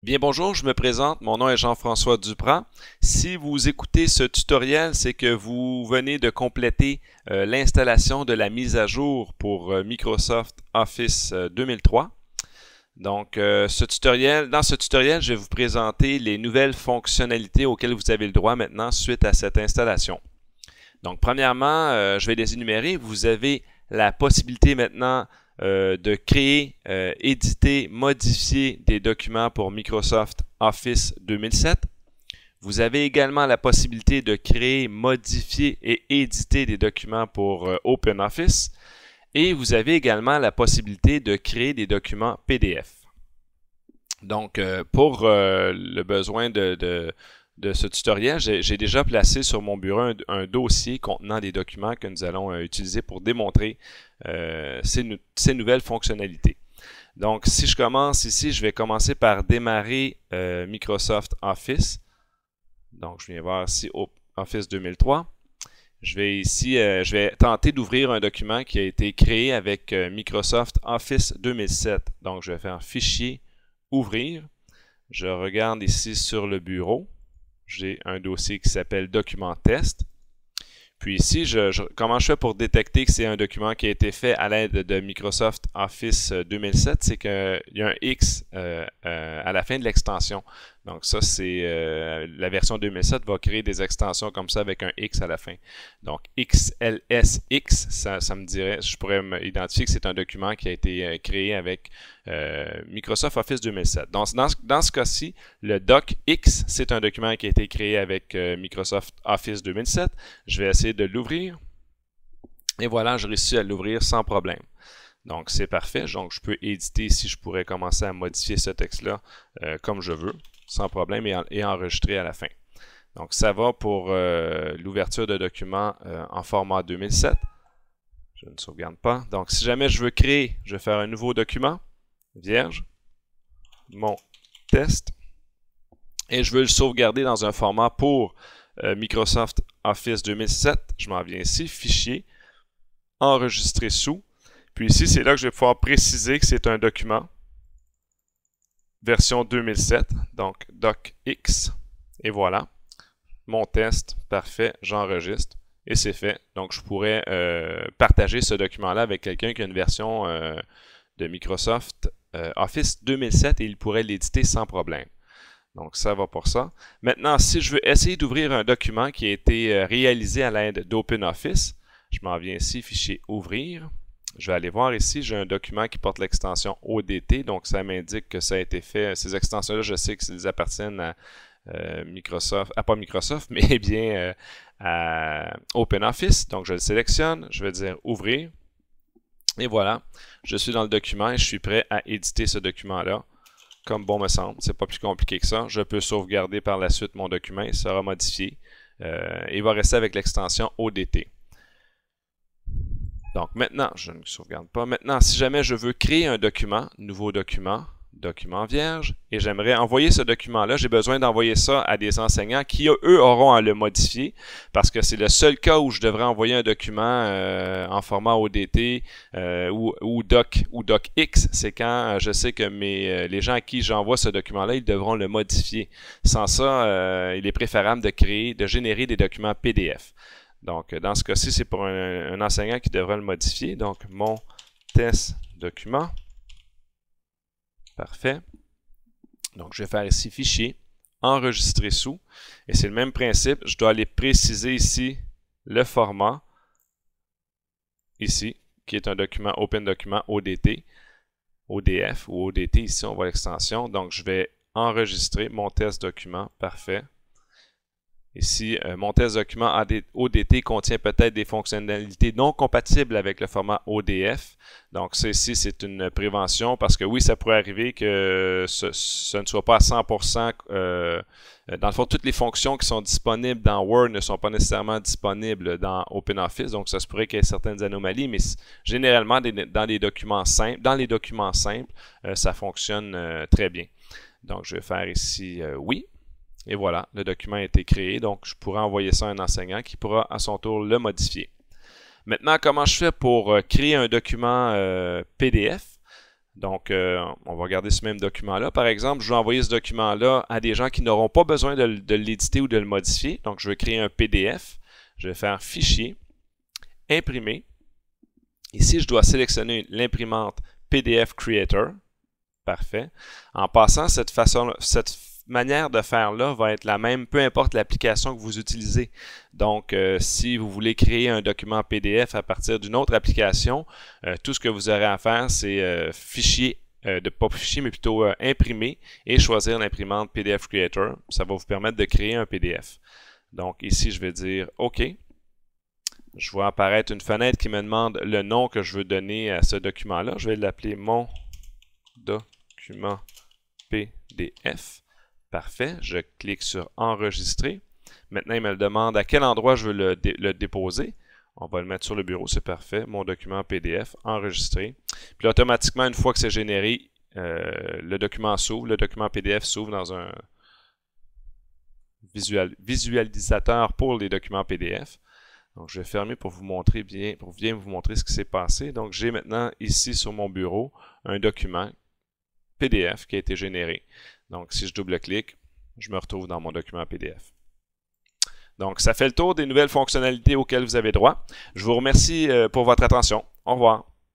Bien bonjour, je me présente, mon nom est Jean-François Duprat. Si vous écoutez ce tutoriel, c'est que vous venez de compléter l'installation de la mise à jour pour Microsoft Office 2003. Donc, dans ce tutoriel, je vais vous présenter les nouvelles fonctionnalités auxquelles vous avez le droit maintenant suite à cette installation. Donc, premièrement, je vais les énumérer. Vous avez la possibilité maintenant de créer, éditer, modifier des documents pour Microsoft Office 2007. Vous avez également la possibilité de créer, modifier et éditer des documents pour OpenOffice. Et vous avez également la possibilité de créer des documents PDF. Donc, pour le besoin de ce tutoriel, j'ai déjà placé sur mon bureau un dossier contenant des documents que nous allons utiliser pour démontrer ces nouvelles fonctionnalités. Donc, si je commence ici, je vais commencer par démarrer Microsoft Office. Donc, je viens voir ici Office 2003. Je vais tenter d'ouvrir un document qui a été créé avec Microsoft Office 2007. Donc, je vais faire Fichier, Ouvrir. Je regarde ici sur le bureau. J'ai un dossier qui s'appelle Document Test. Puis ici, comment je fais pour détecter que c'est un document qui a été fait à l'aide de Microsoft Office 2007? C'est qu'il y a un X à la fin de l'extension. Donc ça, c'est la version 2007 va créer des extensions comme ça avec un X à la fin. Donc XLSX, ça me dirait, je pourrais identifier que c'est un document qui a été créé avec Microsoft Office 2007. Donc dans ce cas-ci, le docx, c'est un document qui a été créé avec Microsoft Office 2007. Je vais essayer de l'ouvrir. Et voilà, je réussis à l'ouvrir sans problème. Donc, c'est parfait. Donc, je peux éditer ici. Je pourrais commencer à modifier ce texte-là comme je veux, sans problème, et enregistrer à la fin. Donc, ça va pour l'ouverture de documents en format 2007. Je ne sauvegarde pas. Donc, si jamais je veux créer, je vais faire un nouveau document, vierge, mon test, et je veux le sauvegarder dans un format pour Microsoft Office 2007. Je m'en viens ici, Fichier, Enregistrer sous. Puis ici, c'est là que je vais pouvoir préciser que c'est un document version 2007, donc docx. Et voilà, mon test, parfait, j'enregistre et c'est fait. Donc, je pourrais partager ce document-là avec quelqu'un qui a une version de Microsoft Office 2007 et il pourrait l'éditer sans problème. Donc, ça va pour ça. Maintenant, si je veux essayer d'ouvrir un document qui a été réalisé à l'aide d'OpenOffice, je m'en viens ici, Fichier, Ouvrir. Je vais aller voir ici, j'ai un document qui porte l'extension ODT, donc ça m'indique que ça a été fait. Ces extensions-là, je sais qu'ils appartiennent à Microsoft, pas Microsoft, mais bien à OpenOffice. Donc je le sélectionne, je vais dire Ouvrir. Et voilà, je suis dans le document et je suis prêt à éditer ce document-là. Comme bon me semble, c'est pas plus compliqué que ça. Je peux sauvegarder par la suite mon document, il sera modifié. Il va rester avec l'extension ODT. Donc maintenant, je ne sauvegarde pas. Maintenant, si jamais je veux créer un document, nouveau document, document vierge, et j'aimerais envoyer ce document-là, j'ai besoin d'envoyer ça à des enseignants qui, eux, auront à le modifier, parce que c'est le seul cas où je devrais envoyer un document en format ODT ou docx, c'est quand je sais que les gens à qui j'envoie ce document-là, ils devront le modifier. Sans ça, il est préférable de générer des documents PDF. Donc, dans ce cas-ci, c'est pour un enseignant qui devra le modifier. Donc, mon test document. Parfait. Donc, je vais faire ici Fichier, Enregistrer sous. Et c'est le même principe. Je dois aller préciser ici le format. Ici, qui est un document Open Document ODT. ODF ou ODT. Ici, on voit l'extension. Donc, je vais enregistrer mon test document. Parfait. Ici, mon test document ODT contient peut-être des fonctionnalités non compatibles avec le format ODF. Donc, ça ici, c'est une prévention parce que oui, ça pourrait arriver que ce ne soit pas à 100%. Dans le fond, toutes les fonctions qui sont disponibles dans Word ne sont pas nécessairement disponibles dans OpenOffice. Donc, ça se pourrait qu'il y ait certaines anomalies, mais généralement, dans les documents simples, ça fonctionne très bien. Donc, je vais faire ici oui. Et voilà, le document a été créé, donc je pourrais envoyer ça à un enseignant qui pourra à son tour le modifier. Maintenant, comment je fais pour créer un document PDF? Donc, on va regarder ce même document-là. Par exemple, je vais envoyer ce document-là à des gens qui n'auront pas besoin de l'éditer ou de le modifier. Donc, je vais créer un PDF. Je vais faire Fichier, Imprimer. Ici, je dois sélectionner l'imprimante PDF Creator. Parfait. En passant, cette manière de faire là va être la même, peu importe l'application que vous utilisez. Donc, si vous voulez créer un document PDF à partir d'une autre application, tout ce que vous aurez à faire, c'est fichier, pas fichier, mais plutôt imprimer et choisir l'imprimante PDF Creator. Ça va vous permettre de créer un PDF. Donc, ici, je vais dire OK. Je vois apparaître une fenêtre qui me demande le nom que je veux donner à ce document-là. Je vais l'appeler mon document PDF. Parfait. Je clique sur Enregistrer. Maintenant, il me demande à quel endroit je veux le déposer. On va le mettre sur le bureau, c'est parfait. Mon document PDF, enregistré. Puis automatiquement, une fois que c'est généré, le document s'ouvre. Le document PDF s'ouvre dans un visualisateur pour les documents PDF. Donc, je vais fermer pour vous montrer bien vous montrer ce qui s'est passé. Donc, j'ai maintenant ici sur mon bureau un document PDF qui a été généré. Donc, si je double-clique, je me retrouve dans mon document PDF. Donc, ça fait le tour des nouvelles fonctionnalités auxquelles vous avez droit. Je vous remercie pour votre attention. Au revoir.